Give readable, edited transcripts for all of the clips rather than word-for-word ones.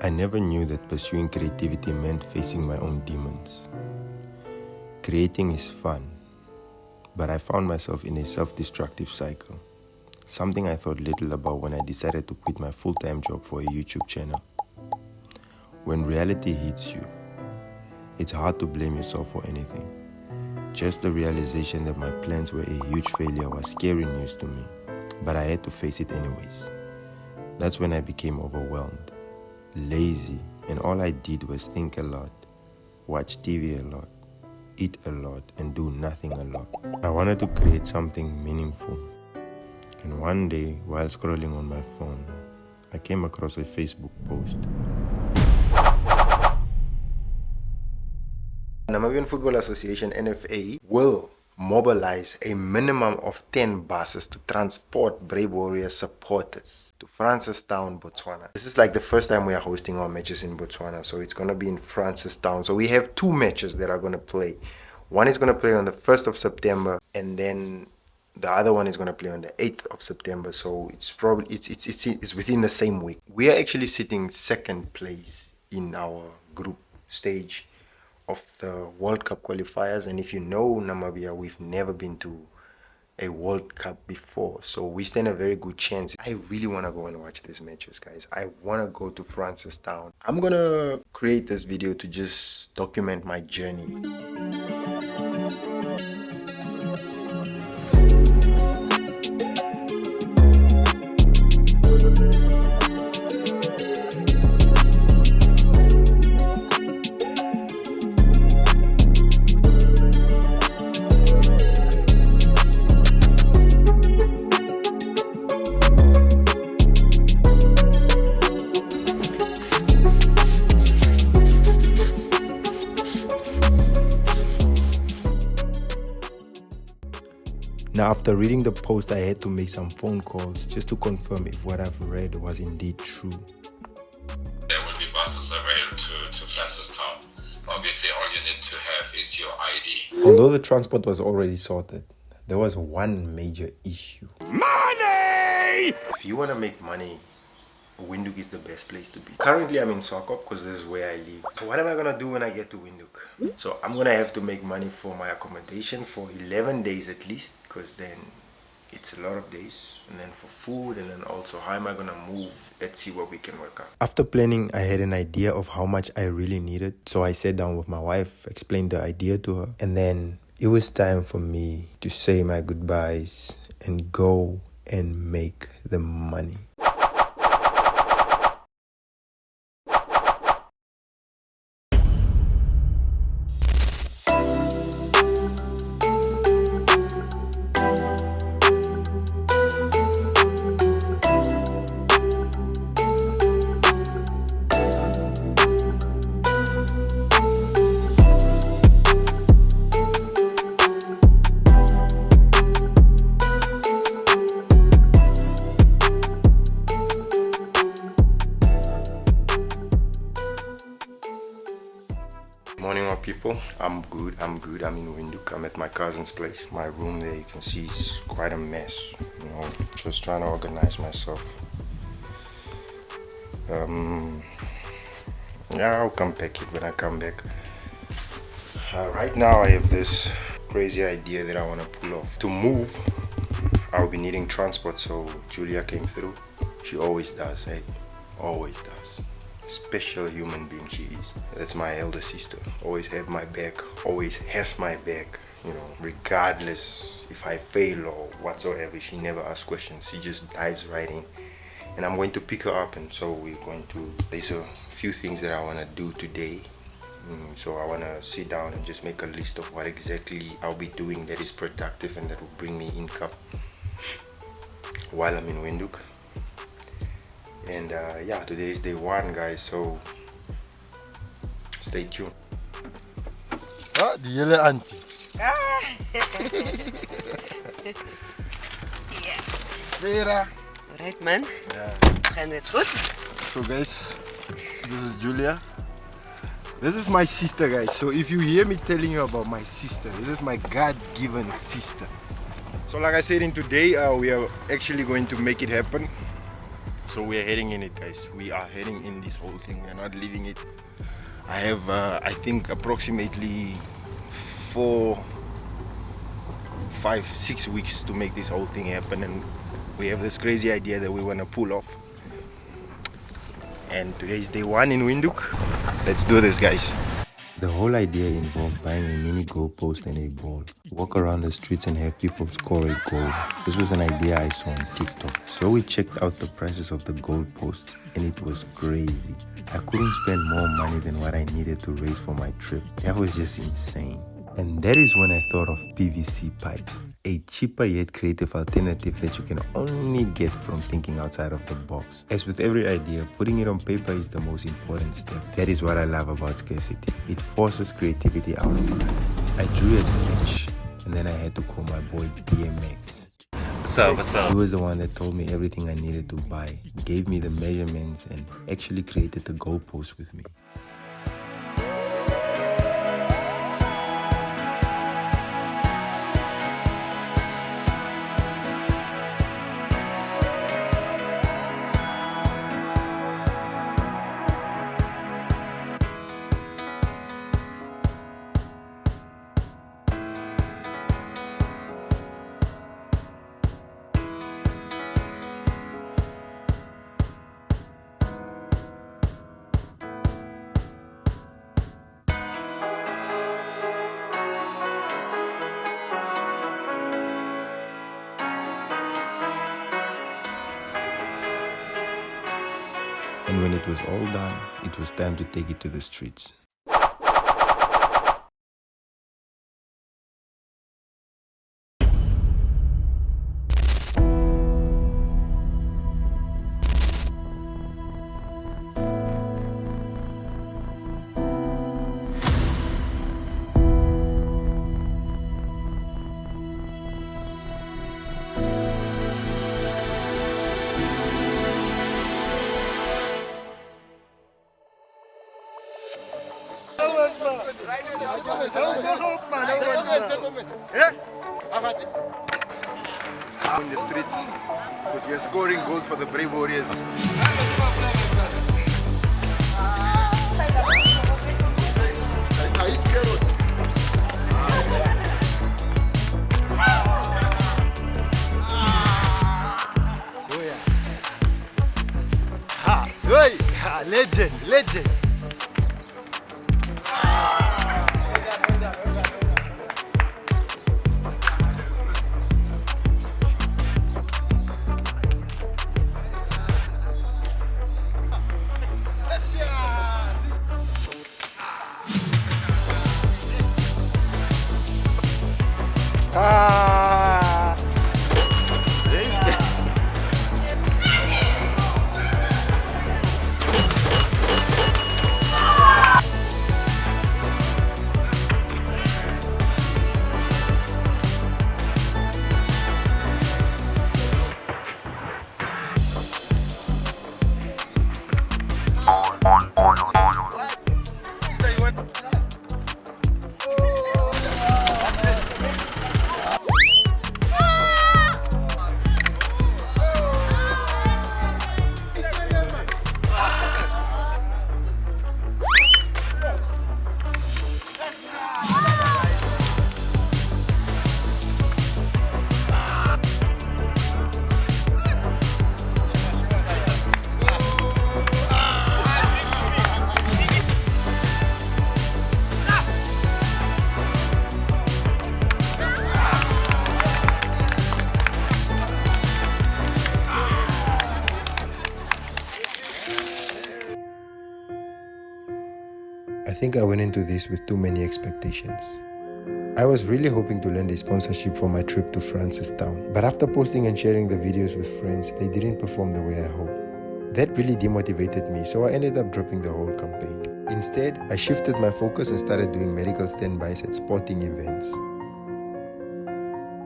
I never knew that pursuing creativity meant facing my own demons. Creating is fun, but I found myself in a self-destructive cycle, something I thought little about when I decided to quit my full-time job for a YouTube channel. When reality hits you, it's hard to blame yourself for anything. Just the realization that my plans were a huge failure was scary news to me, but I had to face it anyways. That's when I became overwhelmed, lazy, and all I did was think a lot, watch TV a lot, eat a lot, and do nothing a lot. I wanted to create something meaningful. And one day, while scrolling on my phone, I came across a Facebook post. Namibian Football Association, NFA, will mobilize a minimum of 10 buses to transport Brave Warriors supporters to Francistown, Botswana. This is like the first time we are hosting our matches in Botswana, so it's going to be in Francistown. So we have 2 matches that are going to play. One is going to play on the 1st of September, and then the other one is going to play on the 8th of September. So it's probably it's within the same week. We are actually sitting second place in our group stage of the World Cup qualifiers, and if you know Namibia, we've never been to a World Cup before, so we stand a very good chance. I really want to go and watch these matches, guys. I want to go to Francistown. I'm gonna create this video to just document my journey. Now, after reading the post, I had to make some phone calls just to confirm if what I've read was indeed true. There will be buses available to Francistown. Obviously, all you need to have is your ID. Although the transport was already sorted, there was one major issue. Money! If you want to make money, Windhoek is the best place to be. Currently, I'm in Swakop because this is where I live. So what am I going to do when I get to Windhoek? So I'm going to have to make money for my accommodation for 11 days at least, because then it's a lot of days, and then for food, and then also how am I going to move? Let's see what we can work out. After planning, I had an idea of how much I really needed. So I sat down with my wife, explained the idea to her, and then it was time for me to say my goodbyes and go and make the money. Morning, my people. I'm good. I'm in Windhoek. I'm at my cousin's place. My room there, you can see, is quite a mess. You know, just trying to organize myself. Yeah, I'll come pack it when I come back. Right now I have this crazy idea that I want to pull off. To move, I'll be needing transport, so Julia came through. She always does, hey? Always does. Special human being she is. That's my elder sister. Always have my back, always has my back, you know, regardless if I fail or whatsoever. She never asks questions, she just dives right in. And I'm going to pick her up, and so there's a few things that I want to do today. So I want to sit down and just make a list of what exactly I'll be doing that is productive and that will bring me income while I'm in Windhoek. And yeah, today is day 1, guys, so stay tuned. Ah, die hele auntie. Ja. Vera. Alright, man. Yeah. Gaan dit goed? So guys, this is Julia. This is my sister, guys. So if you hear me telling you about my sister, this is my God-given sister. So like I said, in today we are actually going to make it happen. So we are heading in it, guys. We are heading in this whole thing. We are not leaving it. I have I think approximately 4, 5, 6 weeks to make this whole thing happen, and we have this crazy idea that we want to pull off. And today is day 1 in Windhoek. Let's do this, guys. The whole idea involved buying a mini goalpost and a ball, walk around the streets and have people score a goal. This was an idea I saw on TikTok. So we checked out the prices of the goalposts and it was crazy. I couldn't spend more money than what I needed to raise for my trip. That was just insane. And that is when I thought of PVC pipes, a cheaper yet creative alternative that you can only get from thinking outside of the box. As with every idea, putting it on paper is the most important step. That is what I love about scarcity. It forces creativity out of us. I drew a sketch and then I had to call my boy DMX. What's up? He was the one that told me everything I needed to buy, gave me the measurements and actually created the goalpost with me. And when it was all done, it was time to take it to the streets. In the streets because we are scoring goals for the Brave Warriors. Legend. I think I went into this with too many expectations. I was really hoping to land a sponsorship for my trip to Francistown, but after posting and sharing the videos with friends, they didn't perform the way I hoped. That really demotivated me, so I ended up dropping the whole campaign. Instead, I shifted my focus and started doing medical standbys at sporting events.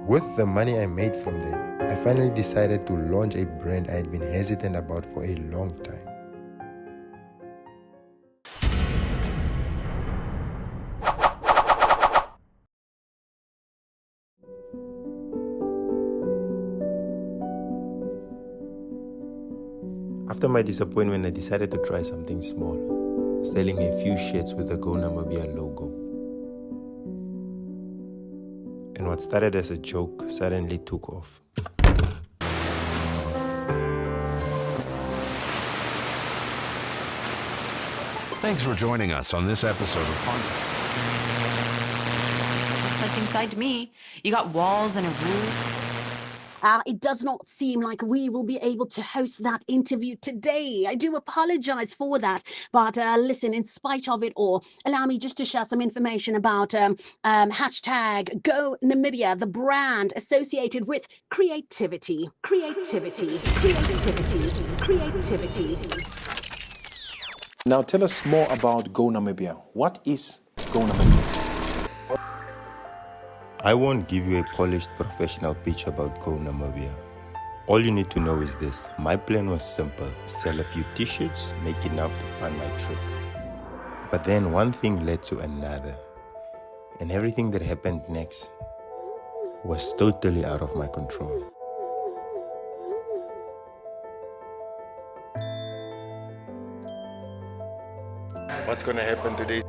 With the money I made from them, I finally decided to launch a brand I had been hesitant about for a long time. After my disappointment, I decided to try something small, selling a few shirts with the Go Namibia logo. And what started as a joke suddenly took off. Thanks for joining us on this episode of Fun. Like inside me, you got walls and a roof. It does not seem like we will be able to host that interview today. I do apologize for that. But listen, in spite of it all, allow me just to share some information about hashtag Go Namibia, the brand associated with creativity. Now tell us more about Go Namibia. What is Go Namibia? I won't give you a polished professional pitch about Go Namibia. All you need to know is this. My plan was simple. Sell a few t-shirts, make enough to fund my trip. But then one thing led to another. And everything that happened next was totally out of my control. What's gonna happen today?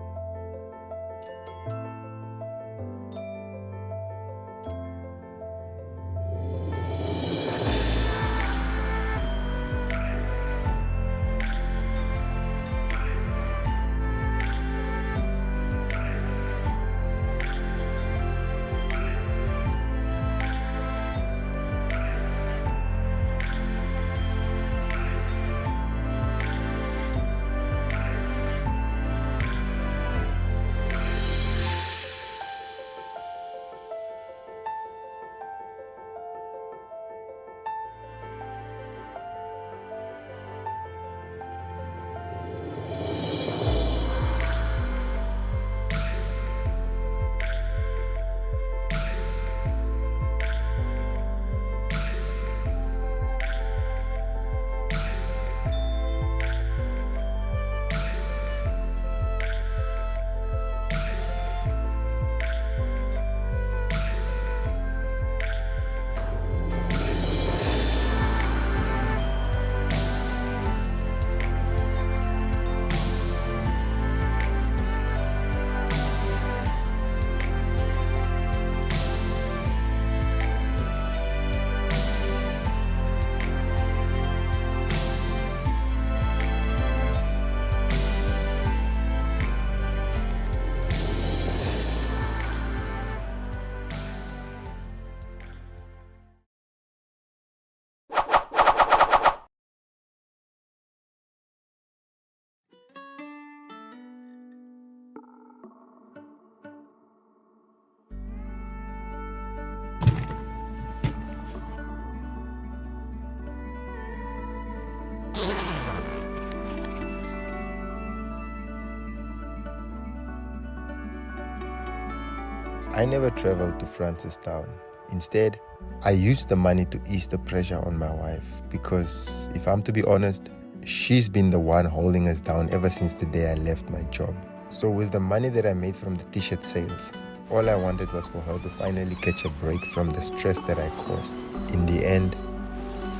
I never traveled to Francistown. Instead, I used the money to ease the pressure on my wife because, if I'm to be honest, she's been the one holding us down ever since the day I left my job. So with the money that I made from the t-shirt sales, all I wanted was for her to finally catch a break from the stress that I caused. In the end,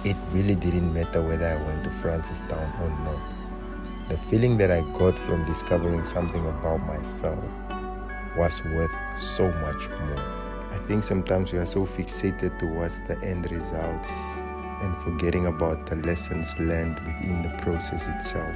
it really didn't matter whether I went to Francistown or not. The feeling that I got from discovering something about myself was worth so much more. I think sometimes we are so fixated towards the end results and forgetting about the lessons learned within the process itself.